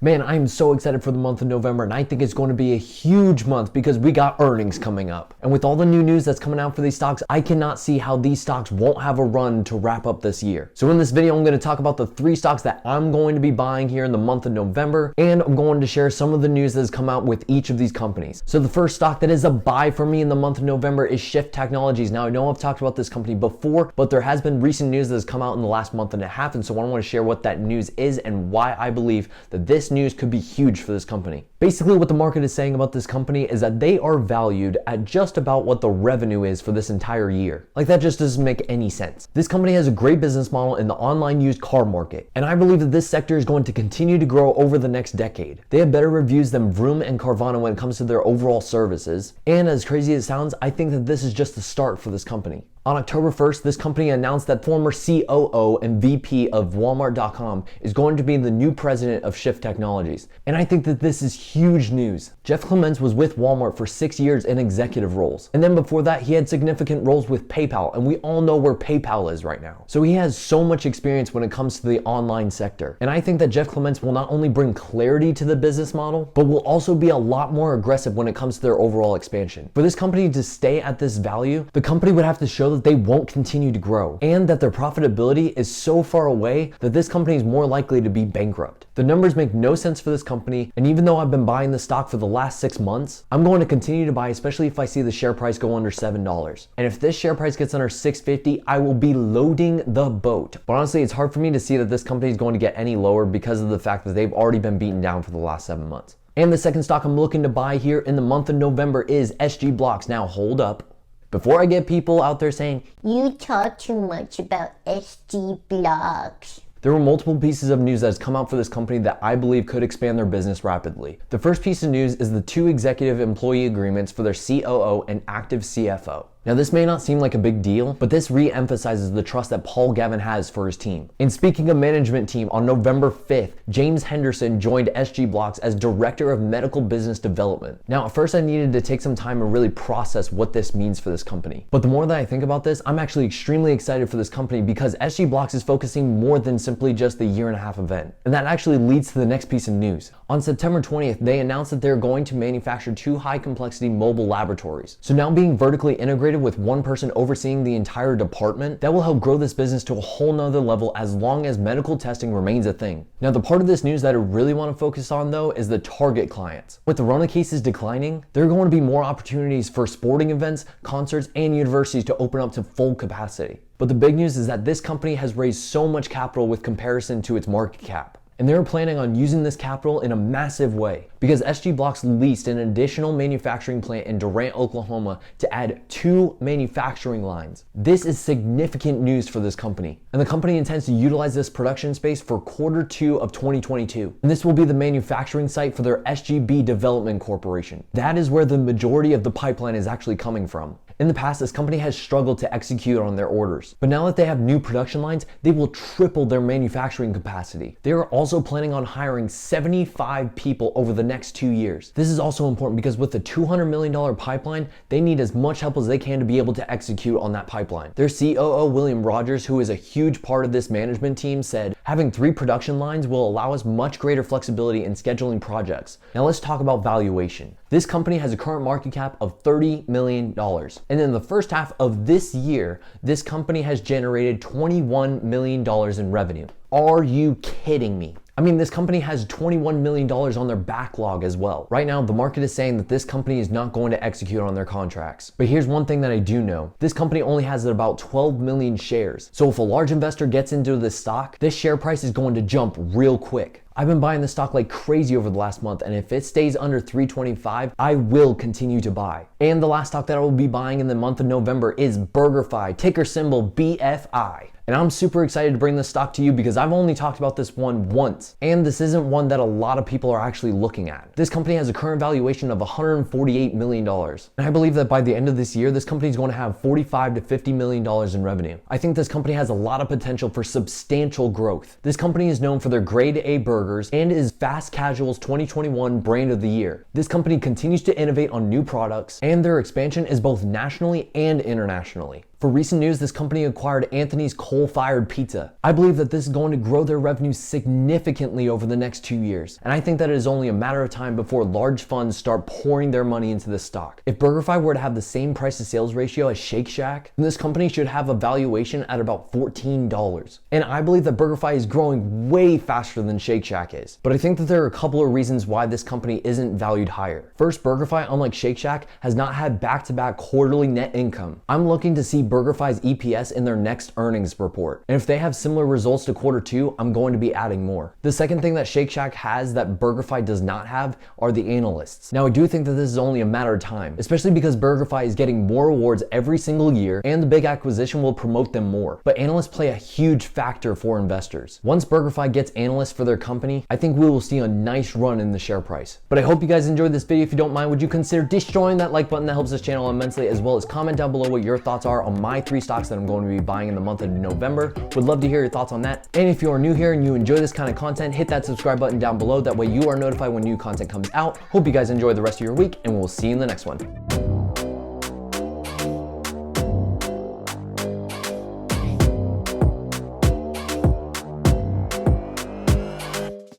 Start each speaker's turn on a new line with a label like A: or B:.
A: Man, I'm so excited for the month of November, and I think it's going to be a huge month because we got earnings coming up. And with all the new news that's coming out for these stocks, I cannot see how these stocks won't have a run to wrap up this year. So in this video, I'm going to talk about the 3 stocks that I'm going to be buying here in the month of November, and I'm going to share some of the news that has come out with each of these companies. So the first stock that is a buy for me in the month of November is Shift Technologies. Now, I know I've talked about this company before, but there has been recent news that has come out in the last month and a half, and so I want to share what that news is and why I believe that this news could be huge for this company. Basically, what the market is saying about this company is that they are valued at just about what the revenue is for this entire year. Like, that just doesn't make any sense. This company has a great business model in the online used car market, and I believe that this sector is going to continue to grow over the next decade. They have better reviews than Vroom and Carvana when it comes to their overall services, and as crazy as it sounds, I think that this is just the start for this company. On October 1st, this company announced that former COO and VP of Walmart.com is going to be the new president of Shift Technologies. And I think that this is huge news. Jeff Clements was with Walmart for 6 years in executive roles. And then before that, he had significant roles with PayPal, and we all know where PayPal is right now. So he has so much experience when it comes to the online sector. And I think that Jeff Clements will not only bring clarity to the business model, but will also be a lot more aggressive when it comes to their overall expansion. For this company to stay at this value, the company would have to show that they won't continue to grow, and that their profitability is so far away that this company is more likely to be bankrupt. The numbers make no sense for this company, and even though I've been buying the stock for the last 6 months, I'm going to continue to buy, especially if I see the share price go under $7. And if this share price gets under $6.50, I will be loading the boat. But honestly, it's hard for me to see that this company is going to get any lower because of the fact that they've already been beaten down for the last 7 months. And the second stock I'm looking to buy here in the month of November is SG Blocks. Now hold up. Before I get people out there saying,
B: "You talk too much about SG Blocks,"
A: there were multiple pieces of news that has come out for this company that I believe could expand their business rapidly. The first piece of news is the 2 executive employee agreements for their COO and active CFO. Now, this may not seem like a big deal, but this re-emphasizes the trust that Paul Gavin has for his team. And speaking of management team, on November 5th, James Henderson joined SG Blocks as Director of Medical Business Development. Now, at first I needed to take some time and really process what this means for this company. But the more that I think about this, I'm actually extremely excited for this company because SG Blocks is focusing more than simply just the year-and-a-half event. And that actually leads to the next piece of news. On September 20th, they announced that they're going to manufacture 2 high-complexity mobile laboratories. So now being vertically integrated with one person overseeing the entire department, that will help grow this business to a whole nother level as long as medical testing remains a thing. Now, the part of this news that I really want to focus on though is the target clients. With the Rona cases declining, there are going to be more opportunities for sporting events, concerts, and universities to open up to full capacity. But the big news is that this company has raised so much capital with comparison to its market cap. And they're planning on using this capital in a massive way because SG Blocks leased an additional manufacturing plant in Durant, Oklahoma to add 2 manufacturing lines. This is significant news for this company. And the company intends to utilize this production space for Q2 of 2022. And this will be the manufacturing site for their SGB Development Corporation. That is where the majority of the pipeline is actually coming from. In the past, this company has struggled to execute on their orders. But now that they have new production lines, they will triple their manufacturing capacity. They are also planning on hiring 75 people over the next 2 years. This is also important because with the $200 million pipeline, they need as much help as they can to be able to execute on that pipeline. Their COO, William Rogers, who is a huge part of this management team, said, "Having 3 production lines will allow us much greater flexibility in scheduling projects." Now let's talk about valuation. This company has a current market cap of $30 million. And in the first half of this year, this company has generated $21 million in revenue. Are you kidding me? I mean, this company has $21 million on their backlog as well. Right now, the market is saying that this company is not going to execute on their contracts. But here's one thing that I do know. This company only has about 12 million shares. So if a large investor gets into this stock, this share price is going to jump real quick. I've been buying this stock like crazy over the last month, and if it stays under $325, I will continue to buy. And the last stock that I will be buying in the month of November is BurgerFi, ticker symbol BFI. And I'm super excited to bring this stock to you because I've only talked about this one once. And this isn't one that a lot of people are actually looking at. This company has a current valuation of $148 million. And I believe that by the end of this year, this company is going to have $45 to $50 million in revenue. I think this company has a lot of potential for substantial growth. This company is known for their grade A burgers and is Fast Casual's 2021 brand of the year. This company continues to innovate on new products, and their expansion is both nationally and internationally. For recent news, this company acquired Anthony's Coal-Fired Pizza. I believe that this is going to grow their revenue significantly over the next 2 years, and I think that it is only a matter of time before large funds start pouring their money into this stock. If BurgerFi were to have the same price to sales ratio as Shake Shack, then this company should have a valuation at about $14. And I believe that BurgerFi is growing way faster than Shake Shack is. But I think that there are a couple of reasons why this company isn't valued higher. First, BurgerFi, unlike Shake Shack, has not had back-to-back quarterly net income. I'm looking to see BurgerFi's EPS in their next earnings report. And if they have similar results to quarter 2, I'm going to be adding more. The second thing that Shake Shack has that BurgerFi does not have are the analysts. Now, I do think that this is only a matter of time, especially because BurgerFi is getting more awards every single year and the big acquisition will promote them more. But analysts play a huge factor for investors. Once BurgerFi gets analysts for their company, I think we will see a nice run in the share price. But I hope you guys enjoyed this video. If you don't mind, would you consider destroying that like button? That helps this channel immensely, as well as comment down below what your thoughts are on my 3 stocks that I'm going to be buying in the month of November. Would love to hear your thoughts on that. And if you are new here and you enjoy this kind of content, hit that subscribe button down below. That way you are notified when new content comes out. Hope you guys enjoy the rest of your week, and we'll see you in the next one.